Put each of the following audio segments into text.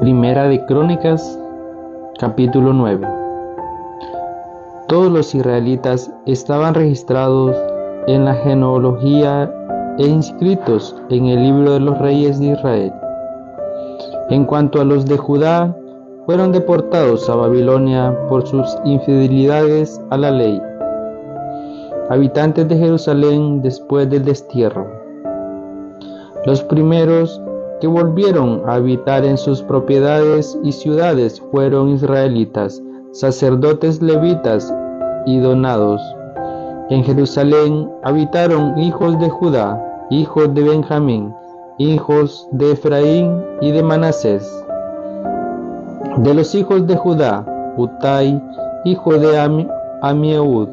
Primera de Crónicas, capítulo 9. Todos los israelitas estaban registrados en la genealogía e inscritos en el libro de los reyes de Israel. En cuanto a los de Judá, fueron deportados a Babilonia por sus infidelidades a la ley. Habitantes de Jerusalén después del destierro. Los primeros que volvieron a habitar en sus propiedades y ciudades fueron israelitas, sacerdotes levitas y donados. En Jerusalén habitaron hijos de Judá, hijos de Benjamín, hijos de Efraín y de Manasés. De los hijos de Judá, Utai, hijo de Amiehud,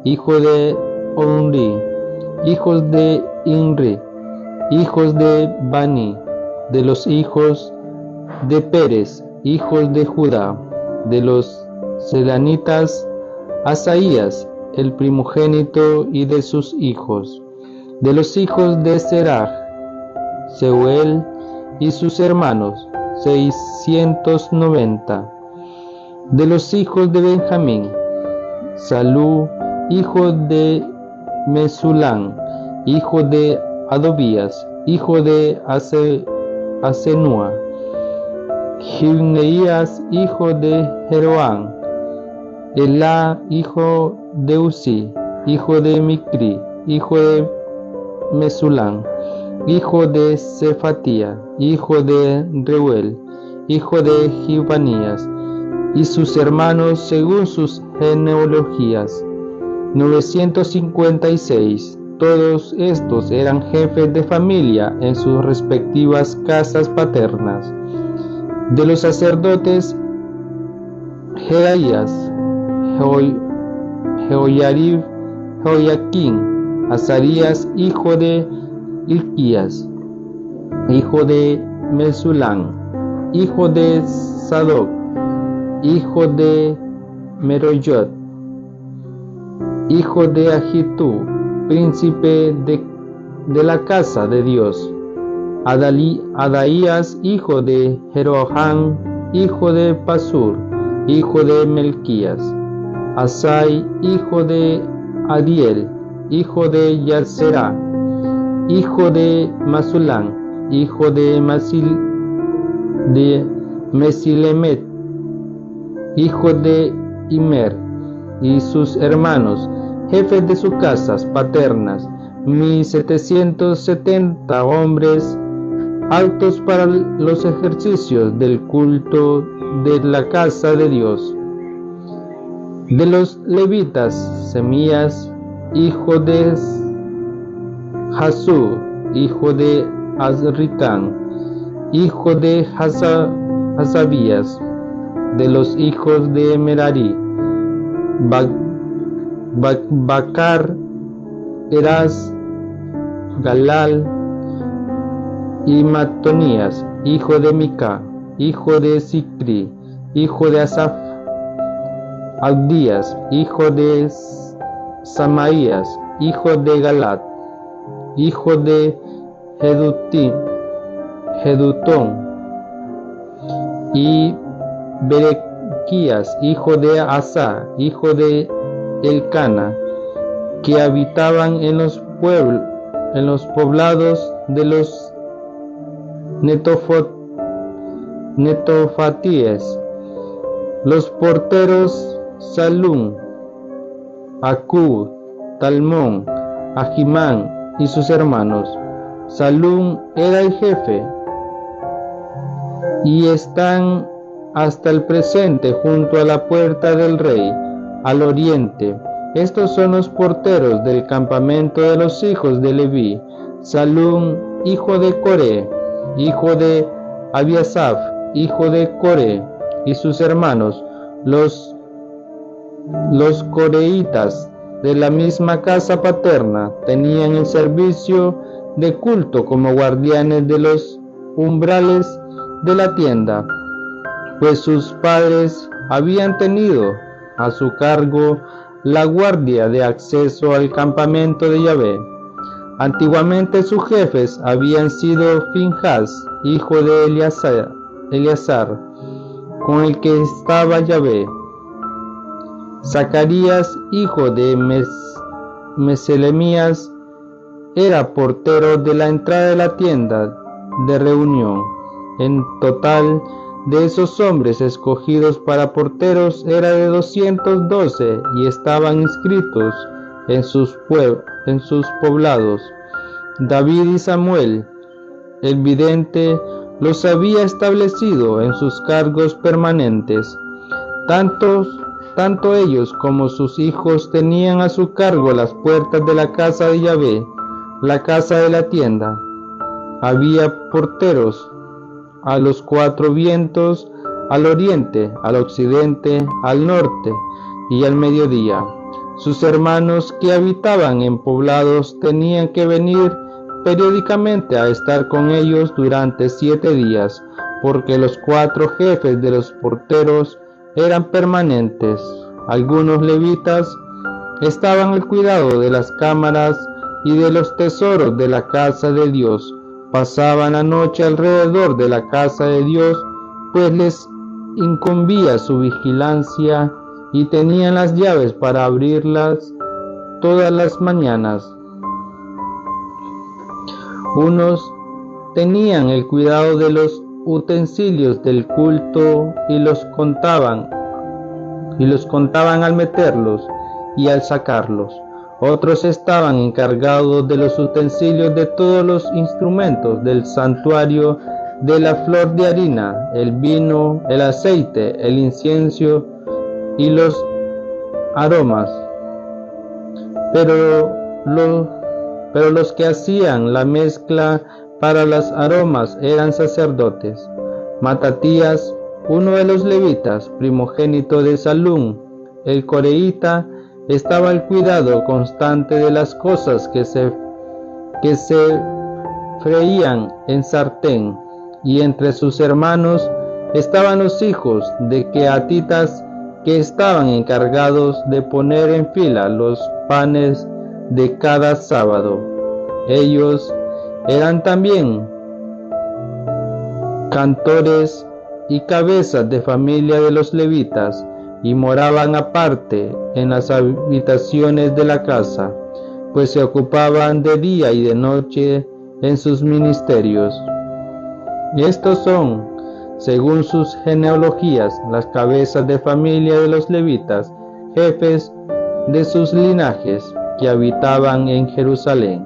hijo de Omri, hijos de Inri, hijos de Bani. De los hijos de Pérez, hijos de Judá, de los selanitas, Asaías, el primogénito y de sus hijos. De los hijos de Serach, Seuel y sus hermanos, 690. De los hijos de Benjamín, Salú, hijo de Mesulán, hijo de Adobías, hijo de Asenúa, Gibneías, hijo de Jeroán, Elá, hijo de Uzi, hijo de Micri, hijo de Mesulán, hijo de Cefatía, hijo de Reuel, hijo de Gibanías, y sus hermanos según sus genealogías, 956. Todos estos eran jefes de familia en sus respectivas casas paternas. De los sacerdotes, Jedaías, Jehoyarib, Joaquín, Azarías, hijo de Hilquías, hijo de Mesulán, hijo de Sadoc, hijo de Meroyot, hijo de Ahitub, príncipe de la casa de Dios, Adaías, hijo de Jeroham, hijo de Pasur, hijo de Melquías, Asai, hijo de Adiel, hijo de Yaserá, hijo de Masulán, hijo de Mesilemet, hijo de Imer, y sus hermanos, jefes de sus casas paternas, 1770 hombres altos para los ejercicios del culto de la casa de Dios. De los levitas, Semías, hijo de Jasú, hijo de Azricán, hijo de Hasabías. De los hijos de Merari, Bacar, Eras, Galal y Matonías, hijo de Mica, hijo de Sicri, hijo de Asaf, Abdías, hijo de Samaías, hijo de Galat, hijo de Jedutón, y Berequías, hijo de Asa, hijo de Elcana, que habitaban en los poblados de los netofatíes. Los porteros, Salún, Acub, Talmón, Ahimán y sus hermanos. Salún era el jefe, y están hasta el presente junto a la puerta del rey, al oriente. Estos son los porteros del campamento de los hijos de Leví: Salún, hijo de Coré, hijo de Abiasaf, hijo de Coré, y sus hermanos, los coreitas de la misma casa paterna, tenían el servicio de culto como guardianes de los umbrales de la tienda, pues sus padres habían tenido a su cargo la guardia de acceso al campamento de Yahvé. Antiguamente sus jefes habían sido Finjas, hijo de Eleazar, con el que estaba Yahvé. Zacarías, hijo de Meselemías, era portero de la entrada de la tienda de reunión. En total, de esos hombres escogidos para porteros era de 212 y estaban inscritos en sus poblados. David y Samuel, el vidente, los había establecido en sus cargos permanentes. Tanto ellos como sus hijos tenían a su cargo las puertas de la casa de Yahvé, la casa de la tienda. Había porteros a los 4 vientos, al oriente, al occidente, al norte y al mediodía. Sus hermanos que habitaban en poblados tenían que venir periódicamente a estar con ellos durante 7 días, porque los 4 jefes de los porteros eran permanentes. Algunos levitas estaban al cuidado de las cámaras y de los tesoros de la casa de Dios. Pasaban la noche alrededor de la casa de Dios, pues les incumbía su vigilancia y tenían las llaves para abrirlas todas las mañanas. Unos tenían el cuidado de los utensilios del culto y los contaban al meterlos y al sacarlos. Otros estaban encargados de los utensilios de todos los instrumentos del santuario, de la flor de harina, el vino, el aceite, el incienso y los aromas. Pero los que hacían la mezcla para los aromas eran sacerdotes. Matatías, uno de los levitas, primogénito de Salum, el coreíta, estaba al cuidado constante de las cosas que se freían en sartén, y entre sus hermanos estaban los hijos de queatitas que estaban encargados de poner en fila los panes de cada sábado. Ellos eran también cantores y cabezas de familia de los levitas, y moraban aparte en las habitaciones de la casa, pues se ocupaban de día y de noche en sus ministerios. Estos son, según sus genealogías, las cabezas de familia de los levitas, jefes de sus linajes, que habitaban en Jerusalén.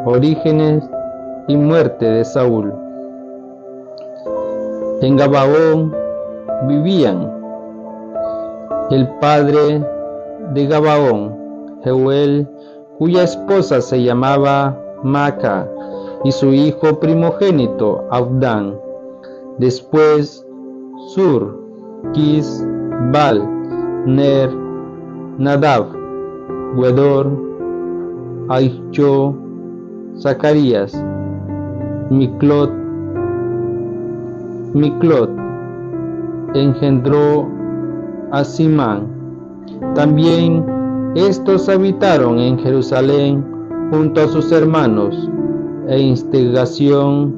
Orígenes y muerte de Saúl. En Gabaón vivían el padre de Gabaón, Jeuel, cuya esposa se llamaba Maaca, y su hijo primogénito Abdán. Después Sur, Quis, Bal, Ner, Nadab, Wedor, Ahijó, Zacarías, Miclot engendró a Simán. También estos habitaron en Jerusalén junto a sus hermanos, a instigación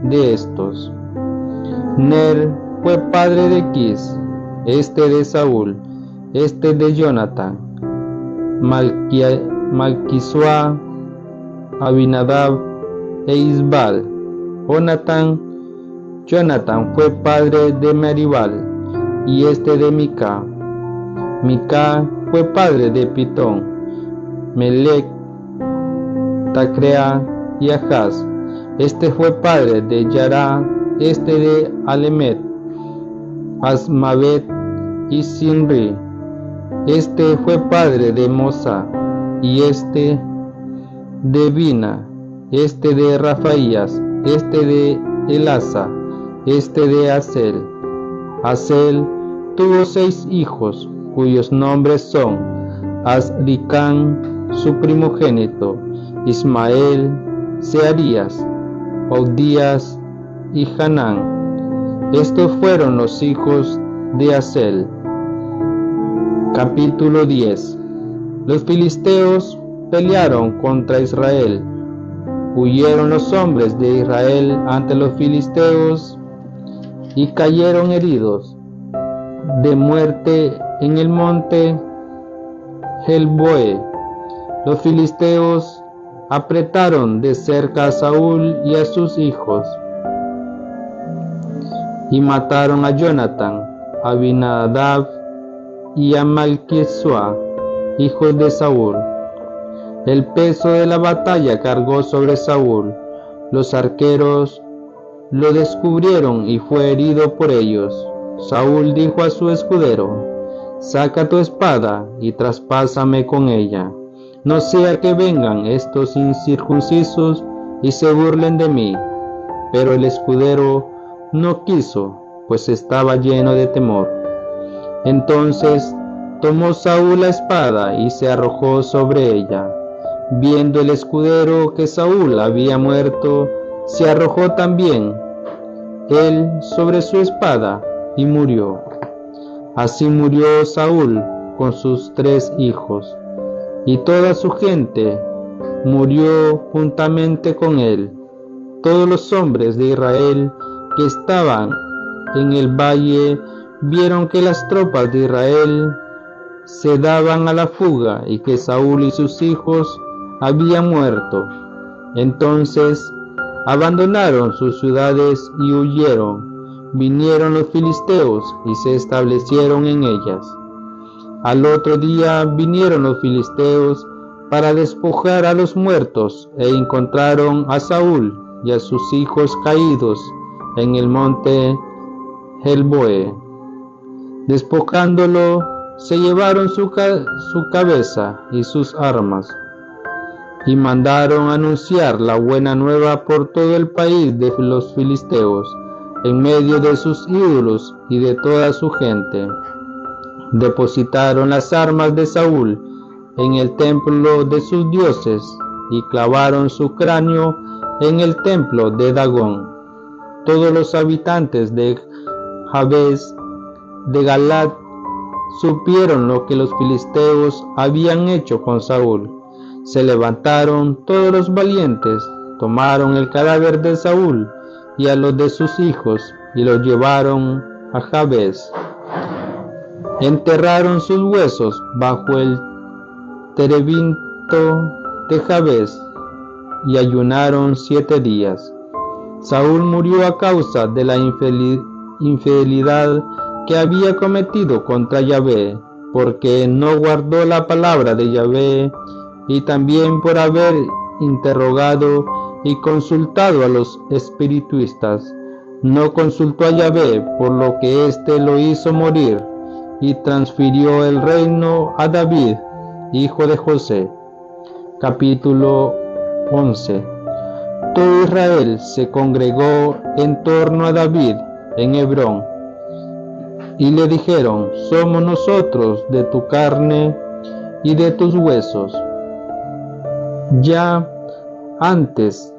de estos. Ner fue padre de Quis, este de Saúl, este de Jonatán, Malquisua, Abinadab e Isbal. Jonatán fue padre de Meribal, y este de Mica. Mica fue padre de Pitón, Melec, Tacrea y Ahaz. Este fue padre de Yará, este de Alemet, Asmavet y Sinri. Este fue padre de Mosa, y este de Bina, este de Rafaías, este de Elasa, este de Asel. Asel tuvo 6 hijos, cuyos nombres son Azricán, su primogénito, Ismael, Searías, Obdías y Hanán. Estos fueron los hijos de Asel. Capítulo 10. Los filisteos pelearon contra Israel. huyeron los hombres de Israel ante los filisteos y cayeron heridos de muerte en el monte Gelboe. Los filisteos apretaron de cerca a Saúl y a sus hijos y mataron a Jonatán, a Abinadab y a Malquisua, hijos de Saúl. El peso de la batalla cargó sobre Saúl. Los arqueros lo descubrieron y fue herido por ellos. Saúl dijo a su escudero: saca tu espada y traspásame con ella, no sea que vengan estos incircuncisos y se burlen de mí. Pero el escudero no quiso, pues estaba lleno de temor. Entonces tomó Saúl la espada y se arrojó sobre ella. Viendo el escudero que Saúl había muerto, se arrojó también él sobre su espada y murió. Así murió Saúl con sus 3 hijos, y toda su gente murió juntamente con él. Todos los hombres de Israel que estaban en el valle vieron que las tropas de Israel se daban a la fuga y que Saúl y sus hijos habían muerto. Entonces abandonaron sus ciudades y huyeron. Vinieron los filisteos y se establecieron en ellas. Al otro día vinieron los filisteos para despojar a los muertos e encontraron a Saúl y a sus hijos caídos en el monte Gelboe. Despojándolo, se llevaron su cabeza y sus armas y mandaron anunciar la buena nueva por todo el país de los filisteos, en medio de sus ídolos y de toda su gente. Depositaron las armas de Saúl en el templo de sus dioses y clavaron su cráneo en el templo de Dagón. Todos los habitantes de Jabes de Galaad supieron lo que los filisteos habían hecho con Saúl. Se levantaron todos los valientes, tomaron el cadáver de Saúl y a los de sus hijos y los llevaron a Jabes. Enterraron sus huesos bajo el terebinto de Jabes y ayunaron 7 días. Saúl murió a causa de la infidelidad que había cometido contra Yahvé, porque no guardó la palabra de Yahvé, y también por haber interrogado y consultado a los espiritistas. No consultó a Yahvé, por lo que éste lo hizo morir, y transfirió el reino a David, hijo de José. Capítulo 11. Todo Israel se congregó en torno a David en Hebrón, y le dijeron: somos nosotros de tu carne y de tus huesos. Ya antes,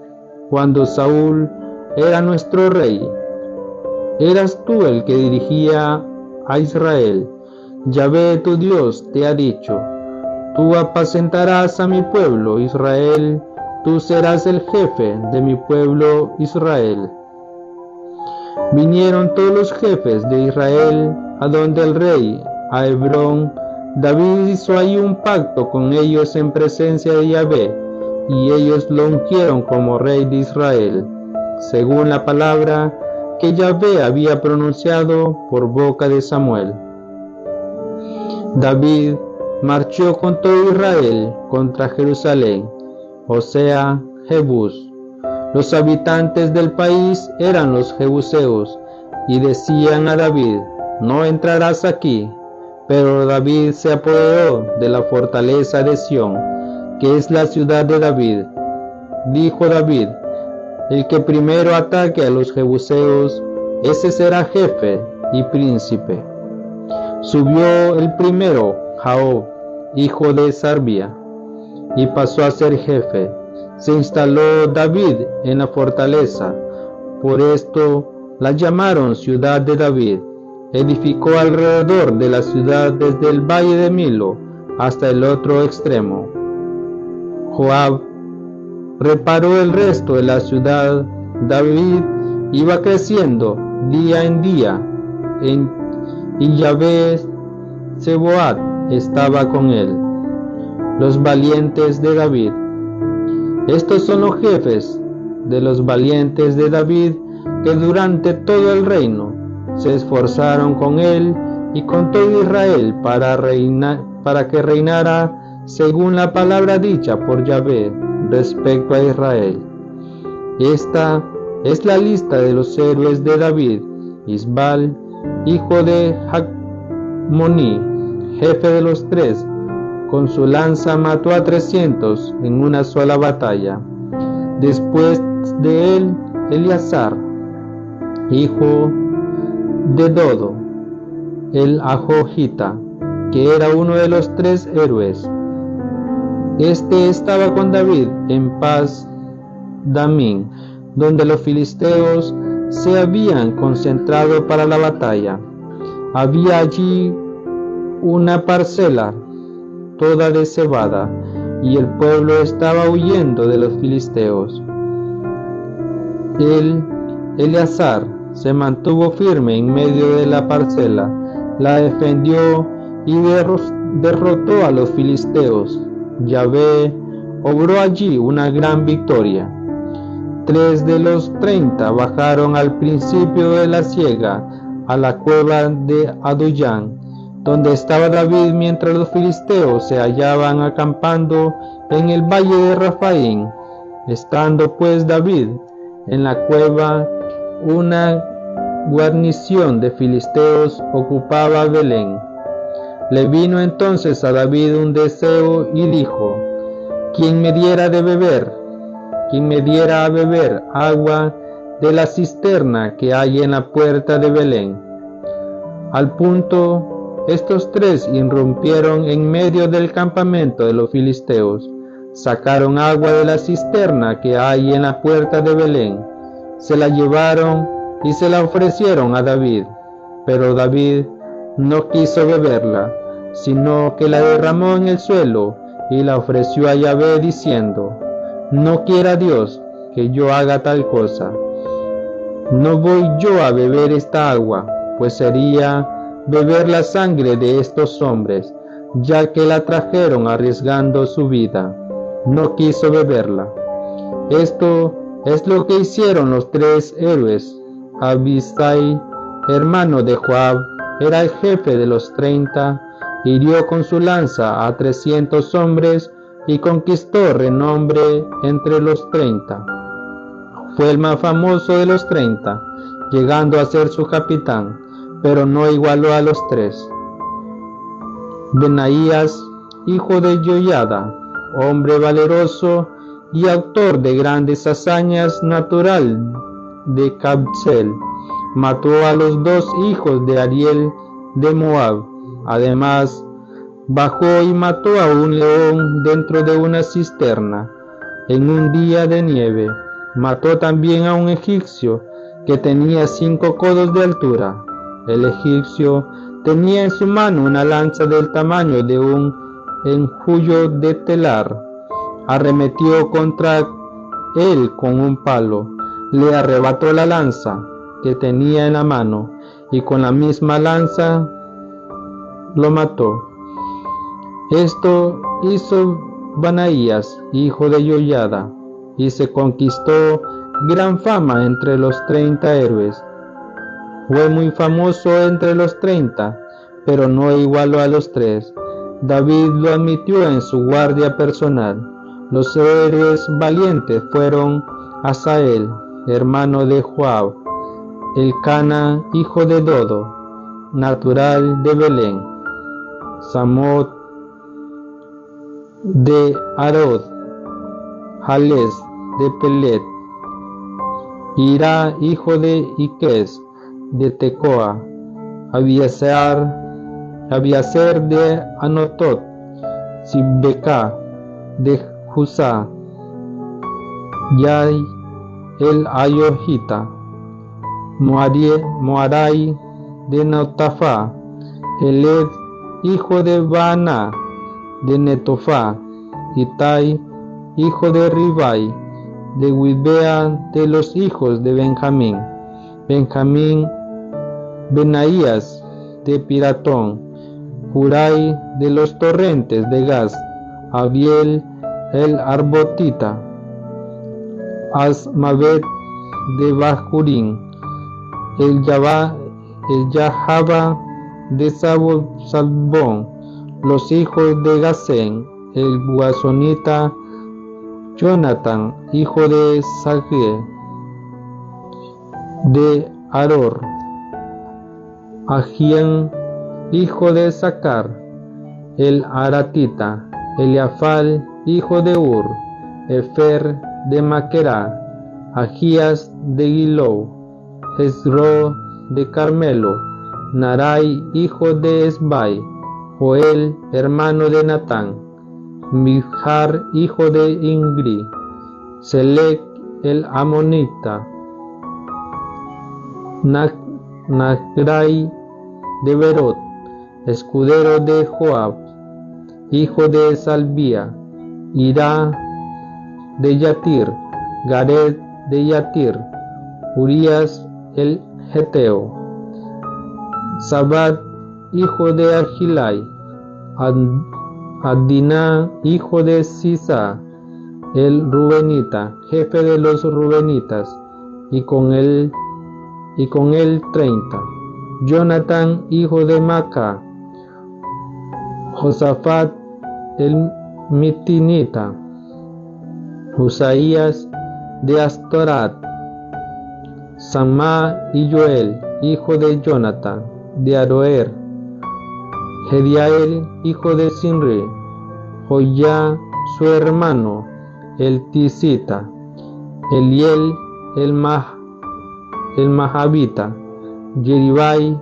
cuando Saúl era nuestro rey, eras tú el que dirigía a Israel. Yahvé tu Dios te ha dicho: tú apacentarás a mi pueblo Israel, tú serás el jefe de mi pueblo Israel. Vinieron todos los jefes de Israel a donde el rey, a Hebrón. David hizo ahí un pacto con ellos en presencia de Yahvé, y ellos lo ungieron como rey de Israel, según la palabra que Yahvé había pronunciado por boca de Samuel. David marchó con todo Israel contra Jerusalén, o sea, Jebús. Los habitantes del país eran los jebuseos, y decían a David: no entrarás aquí. Pero David se apoderó de la fortaleza de Sión, que es la ciudad de David. Dijo David: el que primero ataque a los jebuseos, ese será jefe y príncipe. Subió el primero, Joab, hijo de Sarbia, y pasó a ser jefe. Se instaló David en la fortaleza, por esto la llamaron ciudad de David. Edificó alrededor de la ciudad desde el valle de Milo hasta el otro extremo. Joab reparó el resto de la ciudad, David iba creciendo día en día, y Yahvé Sebaot estaba con él. Los valientes de David. Estos son los jefes de los valientes de David, que durante todo el reino se esforzaron con él y con todo Israel para que reinara según la palabra dicha por Yahvé respecto a Israel. Esta es la lista de los héroes de David: Isbal, hijo de Jacmoni, jefe de los 3, con su lanza mató a 300 en una sola batalla. Después de él, Eleazar, hijo de Dodo, el Ajojita, que era uno de los 3 héroes. Este estaba con David en Pas Damín, donde los filisteos se habían concentrado para la batalla. Había allí una parcela toda de cebada, y el pueblo estaba huyendo de los filisteos. Eleazar se mantuvo firme en medio de la parcela, la defendió y derrotó a los filisteos. Yahvé obró allí una gran victoria. 3 de los 30 bajaron al principio de la siega a la cueva de Adullán, donde estaba David, mientras los filisteos se hallaban acampando en el valle de Rafaín. Estando pues David en la cueva, una guarnición de filisteos ocupaba Belén. Le vino entonces a David un deseo y dijo: ¿Quién me diera a beber agua de la cisterna que hay en la puerta de Belén? Al punto, estos 3 irrumpieron en medio del campamento de los filisteos, sacaron agua de la cisterna que hay en la puerta de Belén, se la llevaron y se la ofrecieron a David. Pero David no quiso beberla, sino que la derramó en el suelo y la ofreció a Yahvé, diciendo: No quiera Dios que yo haga tal cosa. No voy yo a beber esta agua, pues sería beber la sangre de estos hombres, ya que la trajeron arriesgando su vida. No quiso beberla. Esto es lo que hicieron los 3 héroes. Abisai, hermano de Joab, era el jefe de los 30, hirió con su lanza a 300 hombres y conquistó renombre entre los 30. Fue el más famoso de los 30, llegando a ser su capitán, pero no igualó a los 3. Benaías, hijo de Joiada, hombre valeroso y autor de grandes hazañas, natural de Cabsel, mató a los 2 hijos de Ariel de Moab. Además, bajó y mató a un león dentro de una cisterna en un día de nieve. Mató también a un egipcio que tenía 5 codos de altura. El egipcio tenía en su mano una lanza del tamaño de un enjullo de telar. Arremetió contra él con un palo, le arrebató la lanza que tenía en la mano y con la misma lanza lo mató. Esto hizo Benaías, hijo de Joiada, y se conquistó gran fama entre los 30 héroes. Fue muy famoso entre los 30, pero no igualó a los 3. David lo admitió en su guardia personal. Los héroes valientes fueron Asael, hermano de Joab, Elcana, hijo de Dodo, natural de Belén, Samot de Arod, Jales de Pelet, Ira, hijo de Iques, de Tecoa, Abiaser de Anotot, Sibbeca de Husá, Yai el Ayojita, Moarai de Nautafá, Eled, hijo de Baana de Netofá, Itai, hijo de Ribai, de Gibea de los hijos de Benjamín, Benjamín, Benaías de Piratón, Hurai de los torrentes de Gaz, Abiel el Arbotita, Asmavet de Bahurín, el Yahaba de Salbón, los hijos de Gasén, el Guasonita, Jonathan, hijo de Sagiel, de Aror, Ahián, hijo de Sacar, el Aratita, Eliafal, hijo de Ur, Efer de Maquerá, Agías de Giló, Hezro de Carmelo, Narai, hijo de Esbai, Joel, hermano de Natán, Mibjar, hijo de Ingri, Selec, el Amonita, Nagrai de Berot, escudero de Joab, hijo de Salbía, Ira de Yatir, Gared de Yatir, Urías el Geteo, Sabat, hijo de Agilai, Adina, hijo de Sisa, el Rubenita, jefe de los Rubenitas, y con él 30. Jonathan, hijo de Maca, Josafat, el Mitinita, Usaías de Astorat, Samá y Joel, hijo de Jonathan, de Aroer, Gediael, hijo de Sinri, Joyá, su hermano, el Tisita, Eliel, el Mahabita, Yeribai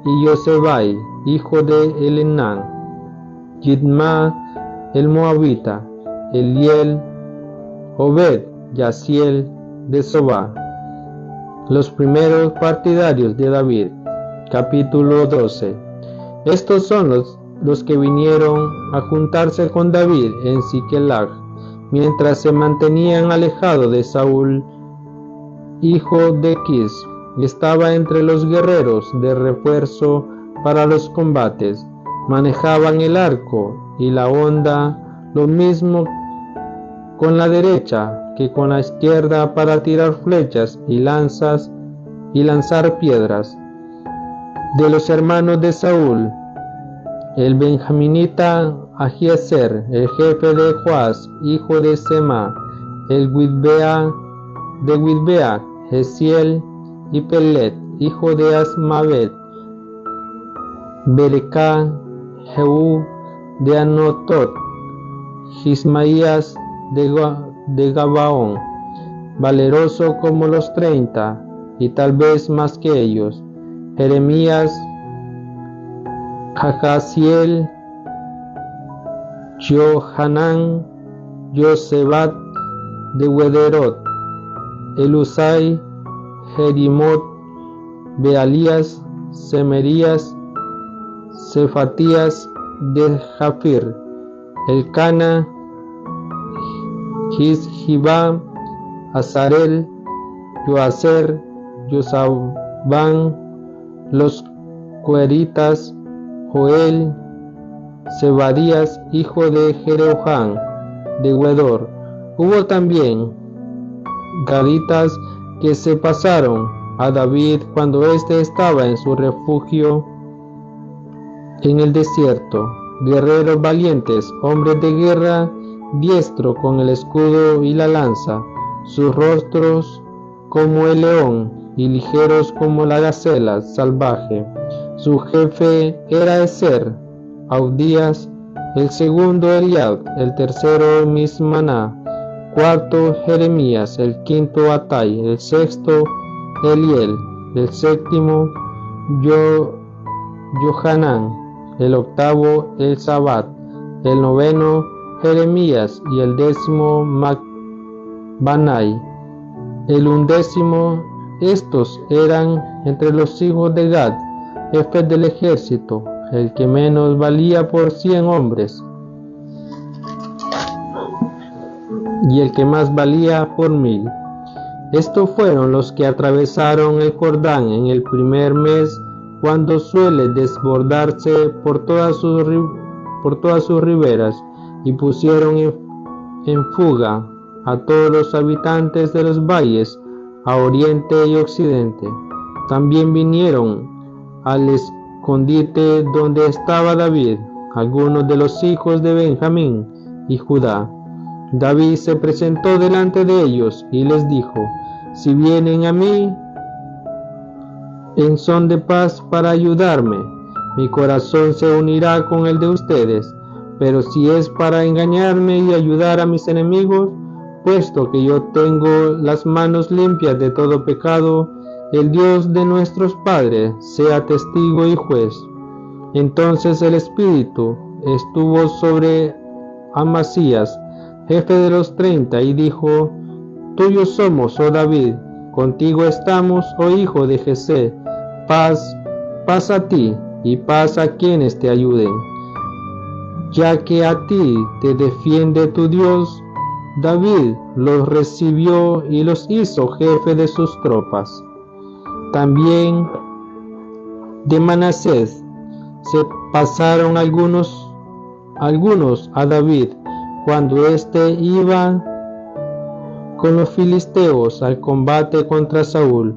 y Yosebai, hijo de Elenán, Yidma, el Moabita, Eliel, Obed, Yaciel de Sobá. Los primeros partidarios de David. Capítulo 12. Estos son los que vinieron a juntarse con David en Siquelag, mientras se mantenían alejados de Saúl, hijo de Quis. Estaba entre los guerreros de refuerzo para los combates. Manejaban el arco y la honda, lo mismo con la derecha que con la izquierda, para tirar flechas y lanzar piedras. De los hermanos de Saúl, el benjaminita Ahiezer, el jefe de Joás, hijo de Sema, el de Gibea, Jeziel y Pelet, hijo de Asmavet, Berecá, Jehú de Anotot, Gismaías de Gabaón, valeroso como los 30, y tal vez más que ellos, Jeremías, Jacaziel, Johanán, Josebat de Wederot, Elusai, Jerimot, Bealías, Semerías, Cefatías de Jafir, Elcana, Jizjibá, Azarel, Joaser, Josabán, los Coeritas, Joel, Zebadías, hijo de Jeroham, de Wedor. Hubo también gaditas que se pasaron a David cuando éste estaba en su refugio en el desierto, guerreros valientes, hombres de guerra, diestro con el escudo y la lanza, sus rostros como el león y ligeros como la gacela salvaje. Su jefe era Ezer, Audías, el segundo Eliab, el tercero Mismaná, cuarto Jeremías, el quinto Atai, el sexto Eliel, el séptimo Johanán, el octavo Elzabat, el noveno Jeremías y el décimo Macbanai, el undécimo. Estos eran entre los hijos de Gad, jefes del ejército, el que menos valía por 100 hombres. y el que más valía por 1000. Estos fueron los que atravesaron el Jordán en el primer mes, cuando suele desbordarse por todas sus riberas, y pusieron en fuga a todos los habitantes de los valles, a oriente y occidente. También vinieron al escondite donde estaba David, algunos de los hijos de Benjamín y Judá. David se presentó delante de ellos y les dijo: si vienen a mí en son de paz para ayudarme, mi corazón se unirá con el de ustedes, pero si es para engañarme y ayudar a mis enemigos, puesto que yo tengo las manos limpias de todo pecado, el Dios de nuestros padres sea testigo y juez. Entonces el Espíritu estuvo sobre Amasías, jefe de los 30, y dijo: tuyo somos, oh David, contigo estamos, oh hijo de Jesé. Paz a ti y paz a quienes te ayuden, ya que a ti te defiende tu Dios. David los recibió y los hizo jefe de sus tropas. También de Manasés se pasaron algunos a David cuando éste iba con los filisteos al combate contra Saúl,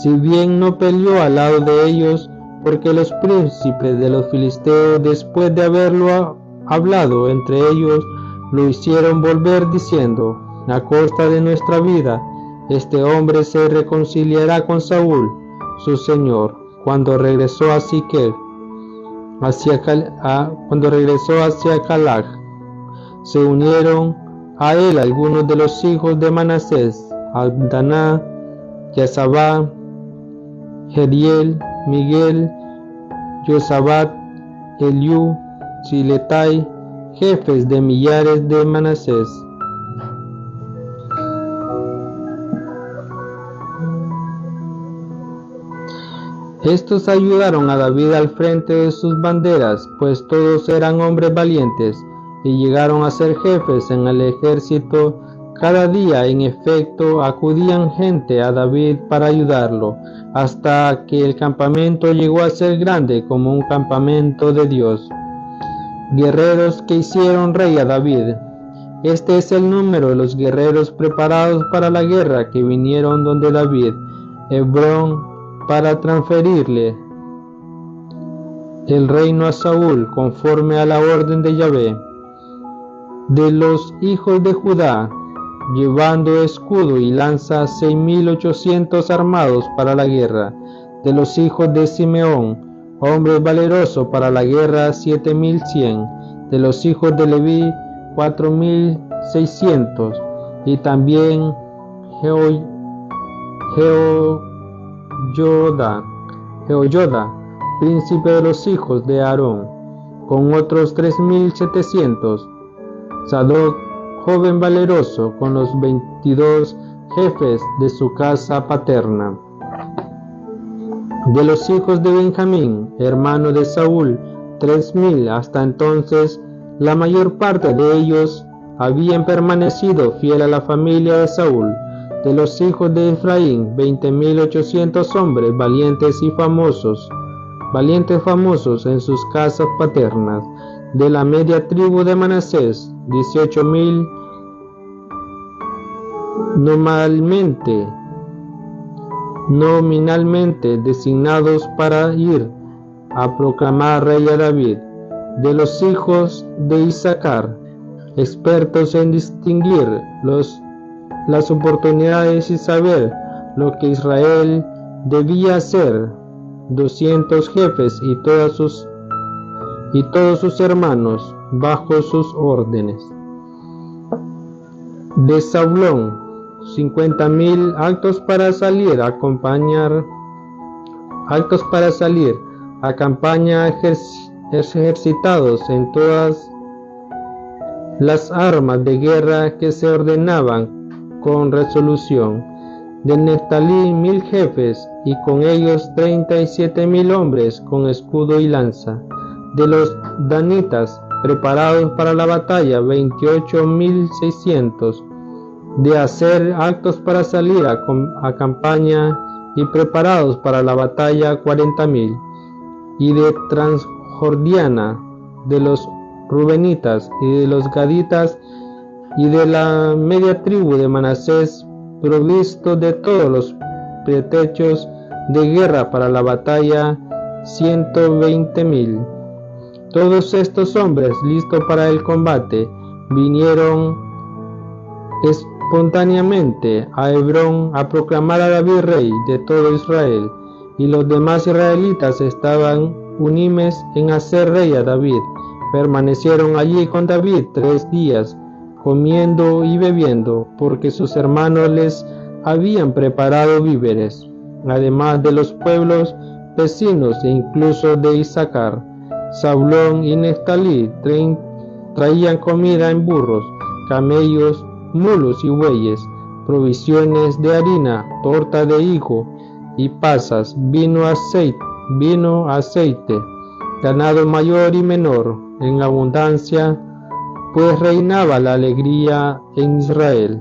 si bien no peleó al lado de ellos, porque los príncipes de los filisteos, después de haberlo hablado entre ellos, lo hicieron volver diciendo: a costa de nuestra vida, este hombre se reconciliará con Saúl, su señor. Cuando regresó hacia Calaj, se unieron a él algunos de los hijos de Manasés: Abdaná, Yazabá, Jeriel, Miguel, Yosabat, Eliú, Siletai, jefes de millares de Manasés. Estos ayudaron a David al frente de sus banderas, pues todos eran hombres valientes, y llegaron a ser jefes en el ejército. Cada día, en efecto, acudían gente a David para ayudarlo, hasta que el campamento llegó a ser grande como un campamento de Dios. Guerreros que hicieron rey a David. Este es el número de los guerreros preparados para la guerra que vinieron donde David, Hebrón, para transferirle el reino a Saúl conforme a la orden de Yahvé. De los hijos de Judá, llevando escudo y lanza, 6,800 armados para la guerra. De los hijos de Simeón, hombres valerosos para la guerra, 7,100. De los hijos de Leví, 4,600. Y también Jehoyada, príncipe de los hijos de Aarón, con otros 3,700. Sadoc, joven valeroso, con los 22 jefes de su casa paterna. De los hijos de Benjamín, hermano de Saúl, 3,000. Hasta entonces, la mayor parte de ellos habían permanecido fiel a la familia de Saúl. De los hijos de Efraín, 20,800 hombres valientes famosos en sus casas paternas. De la media tribu de Manasés, 18,000 nominalmente designados para ir a proclamar rey a David. De los hijos de Isaacar, expertos en distinguir las oportunidades y saber lo que Israel debía hacer, 200 jefes y todos sus hermanos bajo sus órdenes. De Zabulón, 50,000 actos para salir a campaña, ejercitados en todas las armas de guerra que se ordenaban con resolución. De Neftalí, 1,000 jefes, y con ellos 37,000 hombres con escudo y lanza. De los danitas, preparados para la batalla, 28,600. de hacer actos para salir a campaña y preparados para la batalla 40,000, y de Transjordania, de los Rubenitas y de los Gaditas, y de la media tribu de Manasés, provisto de todos los pretextos de guerra para la batalla 120,000. Todos estos hombres, listos para el combate, vinieron espontáneamente a Hebrón a proclamar a David rey de todo Israel, y los demás israelitas estaban unánimes en hacer rey a David. Permanecieron allí con David 3 días, comiendo y bebiendo, porque sus hermanos les habían preparado víveres, además de los pueblos vecinos e incluso de Isaacar. Zabulón y Neftalí traían comida en burros, camellos, mulos y bueyes, provisiones de harina, torta de higo y pasas, vino, aceite, ganado mayor y menor, en abundancia, pues reinaba la alegría en Israel.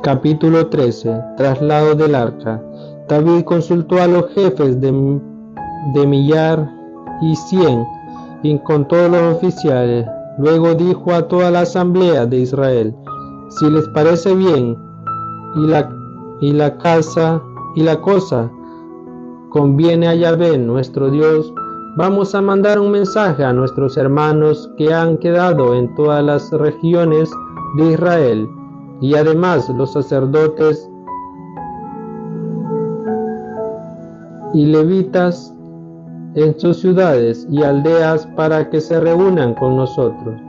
Capítulo 13. Traslado del arca. David consultó a los jefes de millar y 100, y con todos los oficiales. Luego dijo a toda la asamblea de Israel: si les parece bien y la cosa conviene a Yahvé nuestro Dios, vamos a mandar un mensaje a nuestros hermanos que han quedado en todas las regiones de Israel, y además los sacerdotes y levitas en sus ciudades y aldeas, para que se reúnan con nosotros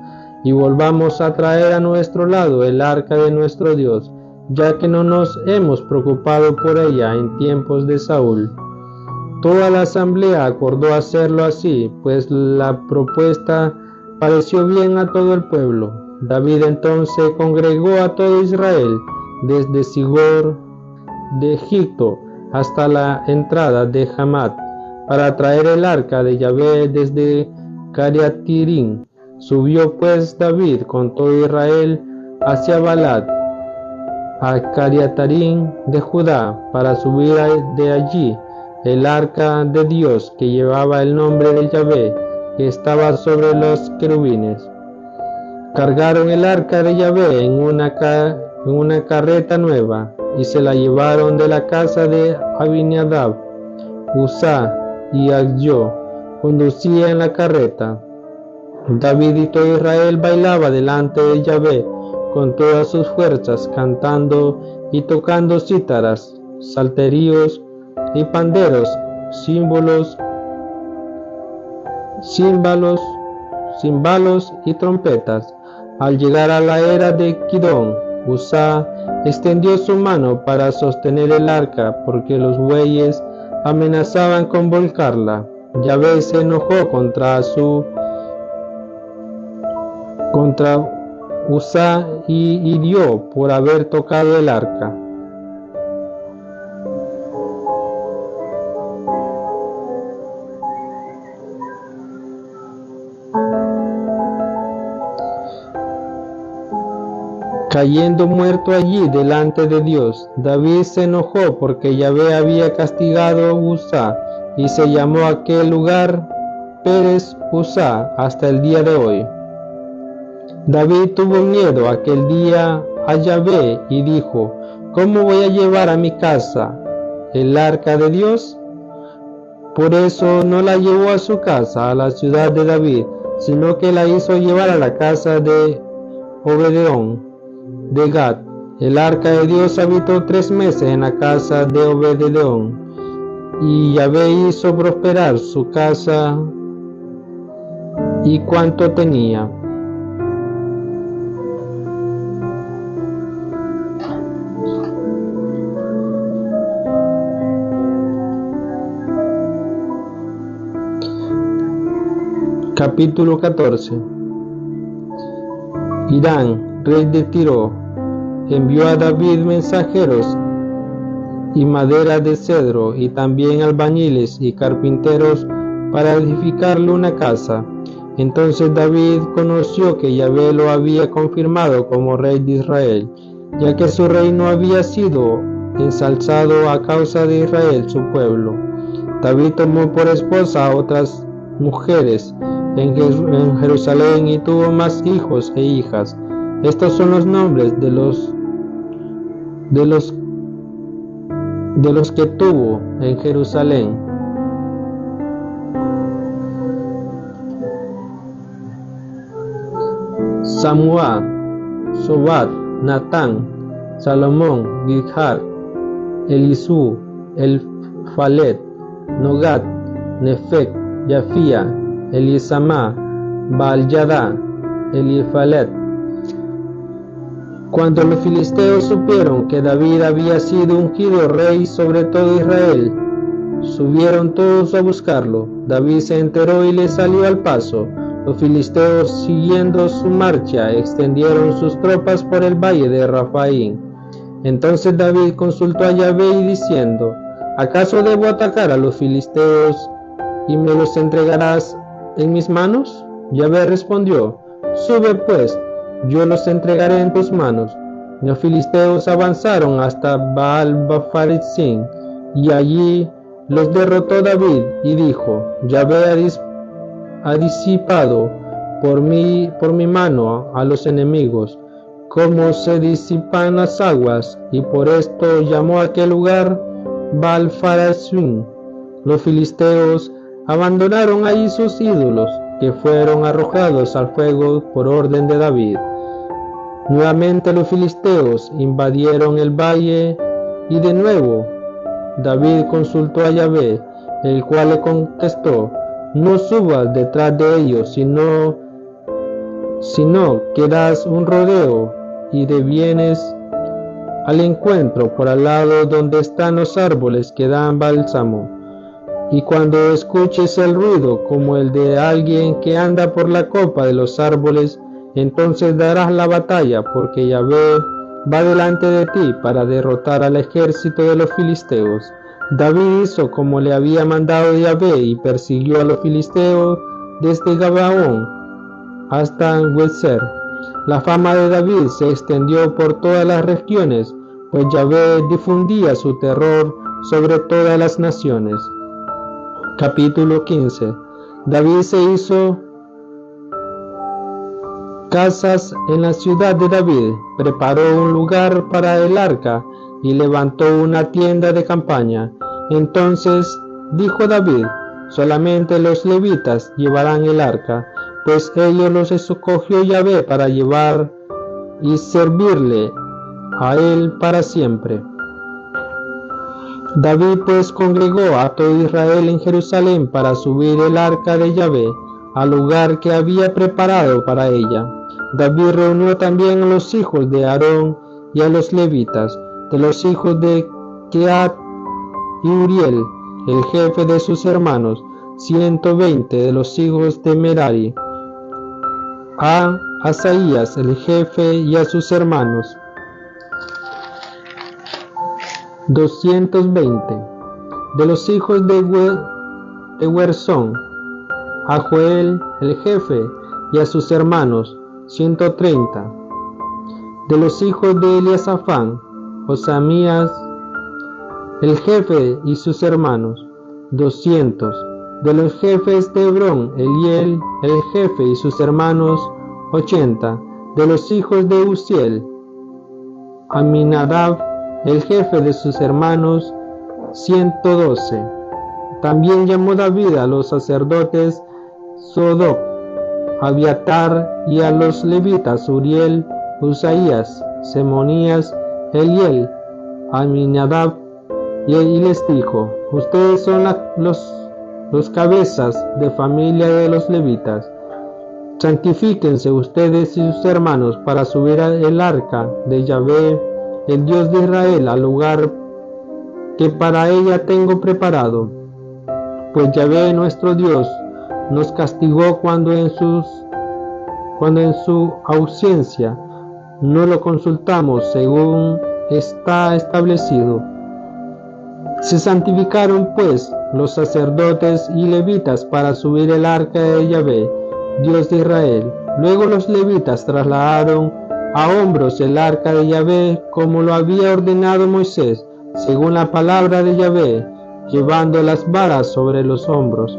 y volvamos a traer a nuestro lado el arca de nuestro Dios, ya que no nos hemos preocupado por ella en tiempos de Saúl. Toda la asamblea acordó hacerlo así, pues la propuesta pareció bien a todo el pueblo. David entonces congregó a todo Israel, desde Sigor de Egipto hasta la entrada de Hamat, para traer el arca de Yahvé desde Cariatirim. Subió pues David con todo Israel hacia Balat, a Cariatarim de Judá, para subir de allí el arca de Dios, que llevaba el nombre de Yahvé, que estaba sobre los querubines. Cargaron el arca de Yahvé en una carreta nueva, y se la llevaron de la casa de Abinadab. Uzá y Agyo conducía en la carreta. David y todo Israel bailaba delante de Yahvé con todas sus fuerzas, cantando y tocando cítaras, salterios y panderos, címbalos y trompetas. Al llegar a la era de Kidón, Uzá extendió su mano para sostener el arca, porque los bueyes amenazaban con volcarla. Yahvé se enojó contra Uzá y hirió por haber tocado el arca. Cayendo muerto allí delante de Dios, David se enojó porque Yahvé había castigado a Uzá, y se llamó aquel lugar Pérez Uzá hasta el día de hoy. David tuvo miedo aquel día a Yahvé y dijo: ¿cómo voy a llevar a mi casa el arca de Dios? Por eso no la llevó a su casa, a la ciudad de David, sino que la hizo llevar a la casa de Obededón de Gad. El arca de Dios habitó 3 meses en la casa de Obededón, y Yahvé hizo prosperar su casa y cuanto tenía. Capítulo 14. Hirán, rey de Tiro, envió a David mensajeros y madera de cedro, y también albañiles y carpinteros para edificarle una casa. Entonces David conoció que Yahvé lo había confirmado como rey de Israel, ya que su reino había sido ensalzado a causa de Israel, su pueblo. David tomó por esposa a otras mujeres en Jerusalén y tuvo más hijos e hijas. Estos son los nombres de los que tuvo en Jerusalén: Samúa, Sobat, Natán, Salomón, Gidhar, Elisú, Elfalet, Nogat, Nefec, Yafía, Elisamá, Baal-Yadá, Elifalet. Cuando los filisteos supieron que David había sido ungido rey sobre todo Israel, subieron todos a buscarlo. David se enteró y le salió al paso. Los filisteos, siguiendo su marcha, extendieron sus tropas por el valle de Rafaín. Entonces David consultó a Yahvé diciendo: ¿acaso debo atacar a los filisteos y me los entregarás en mis manos? Yahvé respondió: sube pues, yo los entregaré en tus manos. Los filisteos avanzaron hasta Baal-Bafaritzim, y allí los derrotó David, y dijo: Yahvé ha disipado por mi mano a los enemigos, como se disipan las aguas, y por esto llamó a aquel lugar Baal-Pharasim. Los filisteos abandonaron allí sus ídolos, que fueron arrojados al fuego por orden de David. Nuevamente los filisteos invadieron el valle, y de nuevo David consultó a Yahvé, el cual le contestó: no subas detrás de ellos, sino que das un rodeo y devienes al encuentro por al lado donde están los árboles que dan bálsamo. Y cuando escuches el ruido como el de alguien que anda por la copa de los árboles, entonces darás la batalla, porque Yahvé va delante de ti para derrotar al ejército de los filisteos. David hizo como le había mandado Yahvé y persiguió a los filisteos desde Gabaón hasta Gezer. La fama de David se extendió por todas las regiones, pues Yahvé difundía su terror sobre todas las naciones. Capítulo 15. David se hizo casas en la ciudad de David, preparó un lugar para el arca y levantó una tienda de campaña. Entonces dijo David: solamente los levitas llevarán el arca, pues ellos los escogió Yahvé para llevar y servirle a él para siempre. David pues congregó a todo Israel en Jerusalén para subir el arca de Yahvé al lugar que había preparado para ella. David reunió también a los hijos de Aarón y a los levitas, de los hijos de Kehat y Uriel, el jefe de sus hermanos, 120 de los hijos de Merari, a Asaías el jefe y a sus hermanos, 220 de los hijos de Gersón, a Joel el jefe y a sus hermanos, 130 de los hijos de Eliasafán, Osamías el jefe y sus hermanos, 200 de los jefes de Hebrón, Eliel el jefe y sus hermanos, 80 de los hijos de Uziel, Aminadab el jefe de sus hermanos, 112. También llamó David a los sacerdotes Sodoc, Abiatar, y a los levitas Uriel, Usaías, Semonías, Eliel, Aminadab, y les dijo: ustedes son los cabezas de familia de los levitas. Santifíquense ustedes y sus hermanos para subir el arca de Yahvé, el Dios de Israel, al lugar que para ella tengo preparado. Pues Yahvé nuestro Dios nos castigó cuando en su ausencia no lo consultamos según está establecido. Se santificaron pues los sacerdotes y levitas para subir el arca de Yahvé. Dios de Israel. Luego los levitas trasladaron a hombros el arca de Yahvé, como lo había ordenado Moisés, según la palabra de Yahvé, llevando las varas sobre los hombros.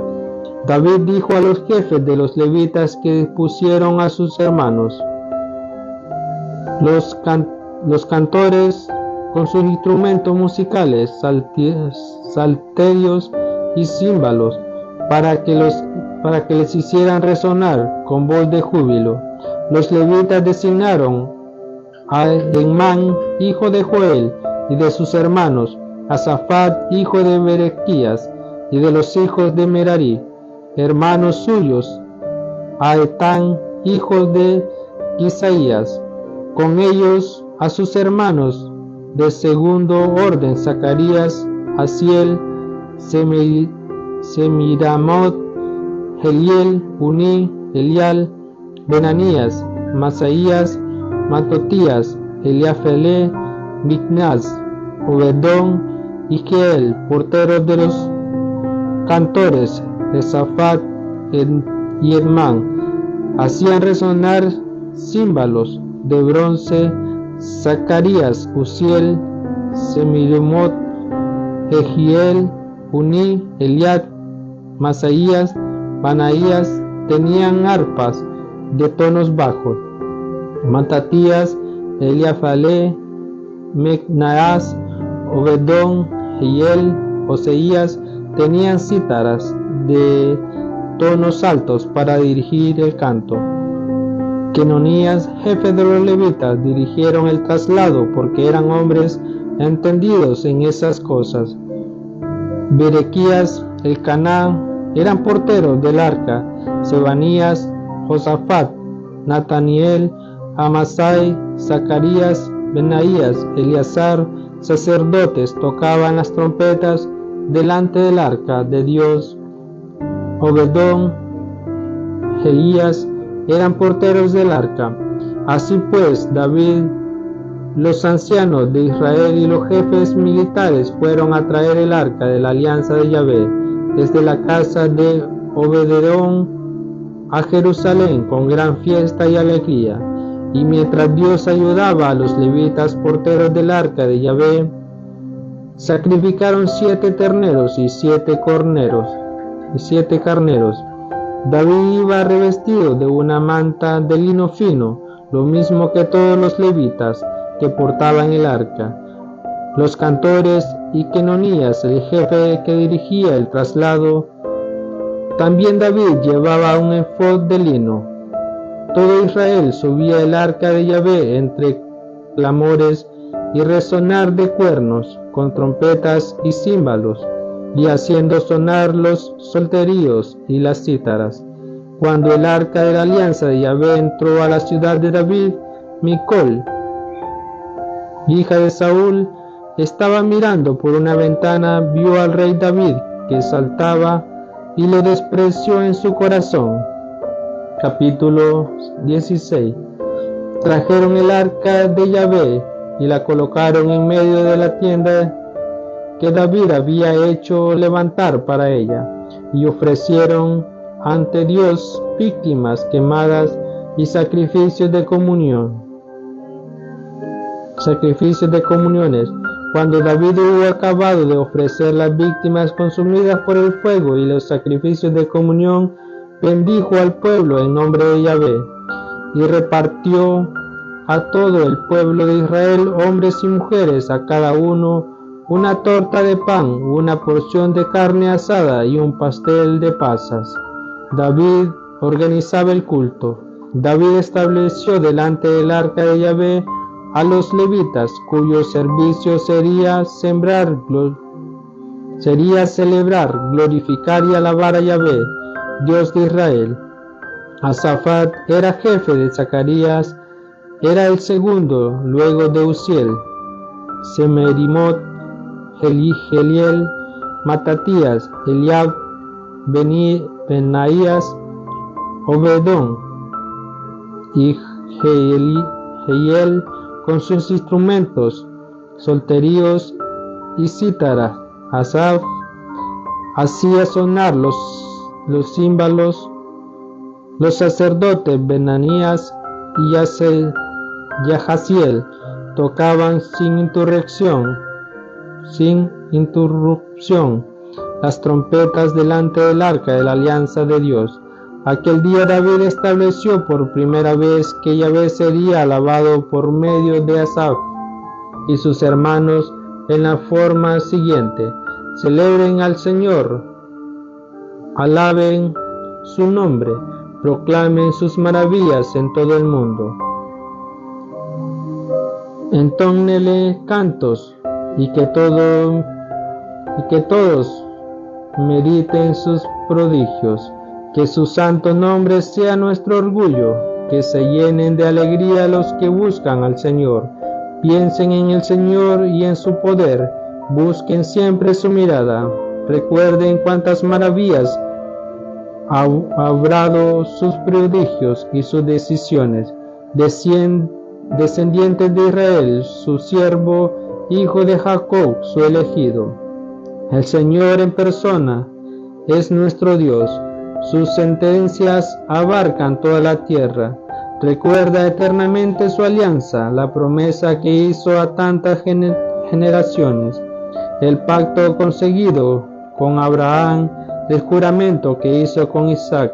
David dijo a los jefes de los levitas que pusieron a sus hermanos, los cantores con sus instrumentos musicales, salterios y címbalos, para que les hicieran resonar con voz de júbilo. Los levitas designaron a Emán, hijo de Joel, y de sus hermanos, a Asafat, hijo de Berequías, y de los hijos de Merari, hermanos suyos, a Etán, hijo de Isaías, con ellos a sus hermanos de segundo orden, Zacarías, Asiel, Semiramot, Eliel, Uní, Elial, Benanías, Masaías, Matotías, Eliafele, Micnaz, Obedón y Geel, porteros de los cantores, Esafat y Edmán, hacían resonar címbalos de bronce. Zacarías, Uziel, Semiramot, Jehiel, Uní, Eliad, Masaías, Banaías tenían arpas de tonos bajos. Matatías, Eliafale, Mecnaas, Obedón, Jehiel, Oseías tenían cítaras de tonos altos para dirigir el canto. Quenonías, jefe de los levitas, dirigieron el traslado porque eran hombres entendidos en esas cosas. Berequías, el Caná, eran porteros del arca. Sebanías, Josafat, Nataniel, Amasai, Zacarías, Benaías, Eleazar, sacerdotes, tocaban las trompetas delante del arca de Dios. Obedón, Jeías, eran porteros del arca. Así pues, David, los ancianos de Israel y los jefes militares fueron a traer el arca de la alianza de Yahvé desde la casa de Obededón a Jerusalén con gran fiesta y alegría. Y mientras Dios ayudaba a los levitas porteros del arca de Yahvé, sacrificaron 7 terneros y 7 carneros. David iba revestido de una manta de lino fino, lo mismo que todos los levitas que portaban el arca, los cantores y Quenonías, el jefe que dirigía el traslado. También David llevaba un efod de lino. Todo Israel subía el arca de Yahvé entre clamores y resonar de cuernos, con trompetas y címbalos, y haciendo sonar los salterios y las cítaras. Cuando el arca de la alianza de Yahvé entró a la ciudad de David, Micol, hija de Saúl, estaba mirando por una ventana, vio al rey David que saltaba y lo despreció en su corazón. Capítulo 16. Trajeron el arca de Yahvé y la colocaron en medio de la tienda que David había hecho levantar para ella, y ofrecieron ante Dios víctimas quemadas y sacrificios de comuniones. Cuando David hubo acabado de ofrecer las víctimas consumidas por el fuego y los sacrificios de comunión, bendijo al pueblo en nombre de Yahvé, y repartió a todo el pueblo de Israel, hombres y mujeres, a cada uno una torta de pan, una porción de carne asada y un pastel de pasas. David organizaba el culto. David estableció delante del arca de Yahvé a los levitas, cuyo servicio sería celebrar, glorificar y alabar a Yahvé, Dios de Israel. Asafat era jefe de Zacarías, era el segundo luego de Uziel. Semiramot, Jeliel, Matatías, Eliab, Benaías, Obedón y Jehiel con sus instrumentos, salterios y cítara. Asaf hacía sonar los címbalos Los sacerdotes Benanías y Yahaziel tocaban sin interrupción las trompetas delante del arca de la alianza de Dios. Aquel día David estableció por primera vez que Yahvé sería alabado por medio de Asaf y sus hermanos en la forma siguiente: celebren al Señor, alaben su nombre, proclamen sus maravillas en todo el mundo. Entónele cantos y que todos mediten sus prodigios. Que su santo nombre sea nuestro orgullo, que se llenen de alegría los que buscan al Señor. Piensen en el Señor y en su poder, busquen siempre su mirada. Recuerden cuántas maravillas ha obrado, sus prodigios y sus decisiones. Descendientes de Israel, su siervo, hijo de Jacob, su elegido. El Señor en persona es nuestro Dios. Sus sentencias abarcan toda la tierra. Recuerda eternamente su alianza, la promesa que hizo a tantas generaciones, el pacto conseguido con Abraham, el juramento que hizo con Isaac,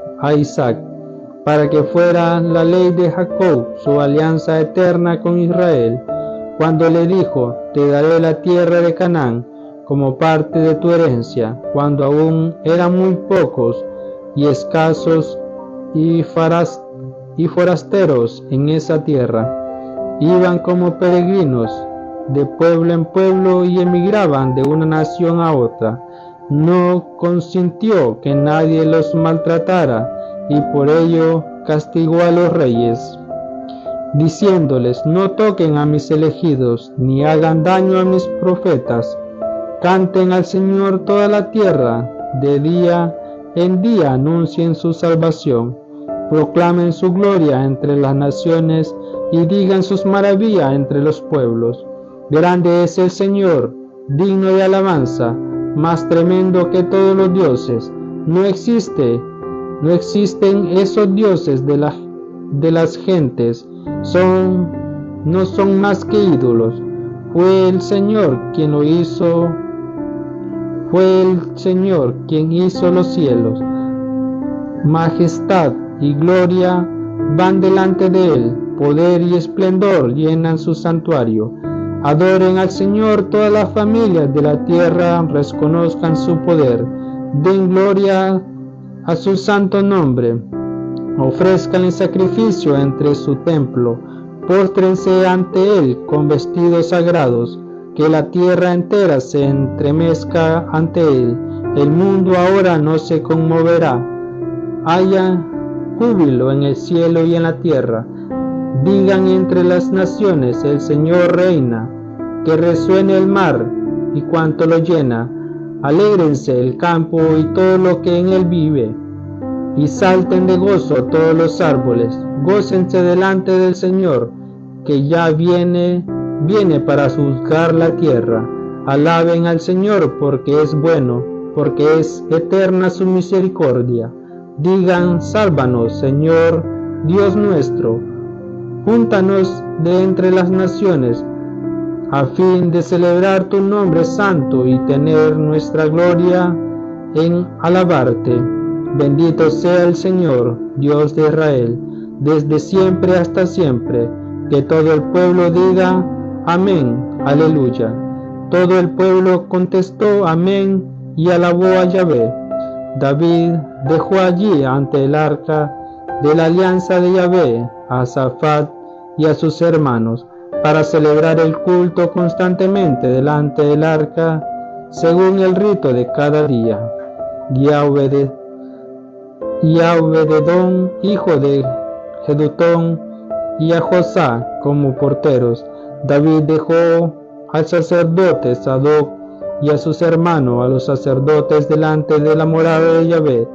para que fuera la ley de Jacob, su alianza eterna con Israel, cuando le dijo: te daré la tierra de Canaán como parte de tu herencia, cuando aún eran muy pocos y escasos y forasteros en esa tierra. Iban como peregrinos de pueblo en pueblo y emigraban de una nación a otra. No consintió que nadie los maltratara y por ello castigó a los reyes, diciéndoles: no toquen a mis elegidos, ni hagan daño a mis profetas. Canten al Señor toda la tierra, de día en día anuncien su salvación. Proclamen su gloria entre las naciones y digan sus maravillas entre los pueblos. Grande es el Señor, digno de alabanza, más tremendo que todos los dioses. No existen esos dioses de las gentes, no son más que ídolos. Fue el Señor quien hizo los cielos. Majestad y gloria van delante de él, poder y esplendor llenan su santuario. Adoren al Señor todas las familias de la tierra, reconozcan su poder, den gloria a su santo nombre, ofrezcanle sacrificio entre su templo, póstrense ante él con vestidos sagrados, que la tierra entera se entremezca ante él, el mundo ahora no se conmoverá. Haya júbilo en el cielo y en la tierra. Digan entre las naciones: el Señor reina. Que resuene el mar y cuanto lo llena. Alégrense el campo y todo lo que en él vive. Y salten de gozo todos los árboles. Gócense delante del Señor, que ya viene para juzgar la tierra. Alaben al Señor porque es bueno, porque es eterna su misericordia. Digan: sálvanos, Señor, Dios nuestro. Júntanos de entre las naciones, a fin de celebrar tu nombre santo y tener nuestra gloria en alabarte. Bendito sea el Señor, Dios de Israel, desde siempre hasta siempre. Que todo el pueblo diga: amén, aleluya. Todo el pueblo contestó: amén, y alabó a Yahvé. David dejó allí ante el arca de la alianza de Yahvé a Asaf y a sus hermanos, para celebrar el culto constantemente delante del arca, según el rito de cada día. Y a Obededón, hijo de Jedutón, y a Josá como porteros. David dejó al sacerdote Sadoc y a sus hermanos, a los sacerdotes, delante de la morada de Yahvé,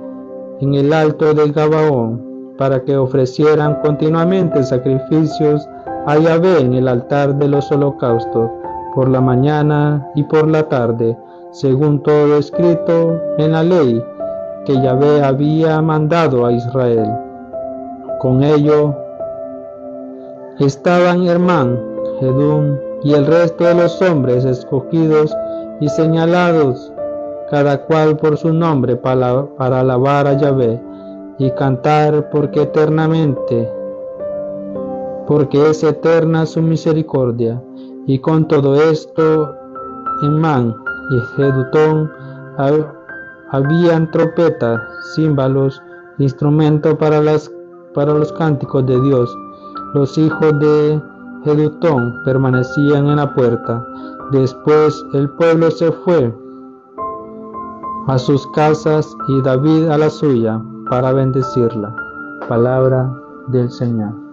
en el alto de Gabaón, para que ofrecieran continuamente sacrificios a Yahvé en el altar de los holocaustos, por la mañana y por la tarde, según todo escrito en la ley que Yahvé había mandado a Israel. Con ello estaban Hermán, Jedún y el resto de los hombres escogidos y señalados, cada cual por su nombre, para alabar a Yahvé y cantar, porque es eterna su misericordia. Y con todo esto, Emán y Jedutón habían trompetas, címbalos, instrumento para los cánticos de Dios. Los hijos de Jedutón permanecían en la puerta. Después el pueblo se fue a sus casas y David a la suya para bendecirla. Palabra del Señor.